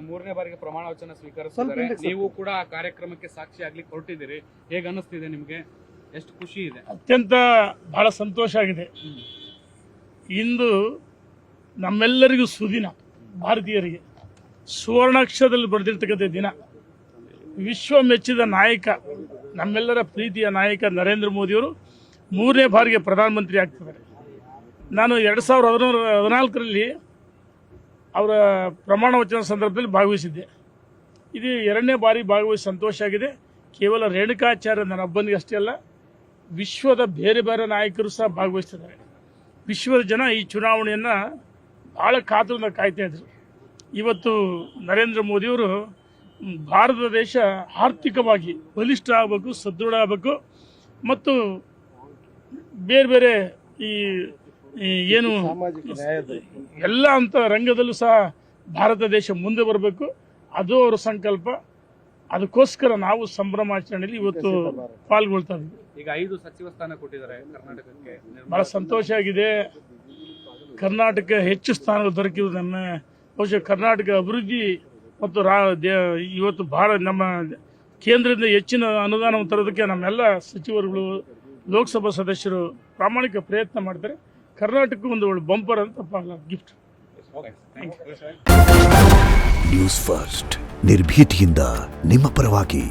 ಮೂರನೇ ಬಾರಿಗೆ ಪ್ರಮಾಣ ವಚನ ಸ್ವೀಕರಿಸಿದ್ದಾರೆ. ನೀವು ಕೂಡ ಆ ಕಾರ್ಯಕ್ರಮಕ್ಕೆ ಸಾಕ್ಷಿ ಆಗ್ಲಿಕ್ಕೆ ಹೊರಟಿದ್ದೀರಿ. ಹೇಗೆ ಅನ್ನಿಸ್ತಿದೆ ನಿಮಗೆ? ಎಷ್ಟು ಖುಷಿ ಇದೆ? ಅತ್ಯಂತ ಬಹಳ ಸಂತೋಷ ಆಗಿದೆ. ಇಂದು ನಮ್ಮೆಲ್ಲರಿಗೂ ಸುದಿನ, ಭಾರತೀಯರಿಗೆ ಸುವರ್ಣಾಕ್ಷರದಲ್ಲಿ ಬರೆದಿರ್ತಕ್ಕಂಥ ದಿನ. ವಿಶ್ವ ಮೆಚ್ಚಿದ ನಾಯಕ, ನಮ್ಮೆಲ್ಲರ ಪ್ರೀತಿಯ ನಾಯಕ ನರೇಂದ್ರ ಮೋದಿಯವರು ಮೂರನೇ ಬಾರಿಗೆ ಪ್ರಧಾನಮಂತ್ರಿ ಆಗ್ತಿದ್ದಾರೆ. ನಾನು 2014ರಲ್ಲಿ ಅವರ ಪ್ರಮಾಣ ವಚನ ಸಂದರ್ಭದಲ್ಲಿ ಭಾಗವಹಿಸಿದ್ದೆ. ಇದು 2ನೇ ಬಾರಿ ಭಾಗವಹಿಸಿ ಸಂತೋಷ ಆಗಿದೆ. ಕೇವಲ ರೇಣುಕಾಚಾರ್ಯ ನನ್ನ ಒಬ್ಬನಿಗೆ ಅಷ್ಟೇ ಅಲ್ಲ, ವಿಶ್ವದ ಬೇರೆ ಬೇರೆ ನಾಯಕರು ಸಹ ಭಾಗವಹಿಸ್ತಿದ್ದಾರೆ. ವಿಶ್ವದ ಜನ ಈ ಚುನಾವಣೆಯನ್ನು ಭಾಳ ಕಾತುರದಿಂದ ಕಾಯ್ತಾ ಇದ್ರು. ಇವತ್ತು ನರೇಂದ್ರ ಮೋದಿಯವರು ಭಾರತ ದೇಶ ಆರ್ಥಿಕವಾಗಿ ಬಲಿಷ್ಠ ಆಗಬೇಕು, ಸದೃಢ ಆಗಬೇಕು ಮತ್ತು ಬೇರೆ ಬೇರೆ ಈ ಏನು ಎಲ್ಲ ಅಂತ ರಂಗದಲ್ಲೂ ಸಹ ಭಾರತ ದೇಶ ಮುಂದೆ ಬರಬೇಕು. ಅದು ಅವರ ಸಂಕಲ್ಪ. ಅದಕ್ಕೋಸ್ಕರ ನಾವು ಸಂಭ್ರಮಾಚರಣೆಯಲ್ಲಿ ಇವತ್ತು ಪಾಲ್ಗೊಳ್ತಾ ಇದ್ದೀವಿ. ಈಗ 5 ಸಚಿವ ಸ್ಥಾನ ಕೊಟ್ಟಿದ್ದಾರೆ ಕರ್ನಾಟಕಕ್ಕೆ. ಬಹಳ ಸಂತೋಷ ಆಗಿದೆ. ಕರ್ನಾಟಕ ಹೆಚ್ಚು ಸ್ಥಾನಗಳು ದೊರಕಿದೆ. ನಮ್ಮ ಬಹುಶಃ ಕರ್ನಾಟಕ ಅಭಿವೃದ್ಧಿ ಮತ್ತು ಇವತ್ತು ನಮ್ಮ ಕೇಂದ್ರದಿಂದ ಹೆಚ್ಚಿನ ಅನುದಾನವನ್ನು ತರೋದಕ್ಕೆ ನಮ್ಮೆಲ್ಲ ಸಚಿವರುಗಳು, ಲೋಕಸಭಾ ಸದಸ್ಯರು ಪ್ರಾಮಾಣಿಕ ಪ್ರಯತ್ನ ಮಾಡ್ತಾರೆ. ಕರ್ನಾಟಕಕ್ಕೆ ಒಂದು ಒಳ್ಳೆ ಬಂಪರ್ ಅಂತ ಗಿಫ್ಟ್. ನ್ಯೂಸ್ ಫಸ್ಟ್, ನಿರ್ಭೀತಿಯಿಂದ ನಿಮ್ಮ ಪರವಾಗಿ.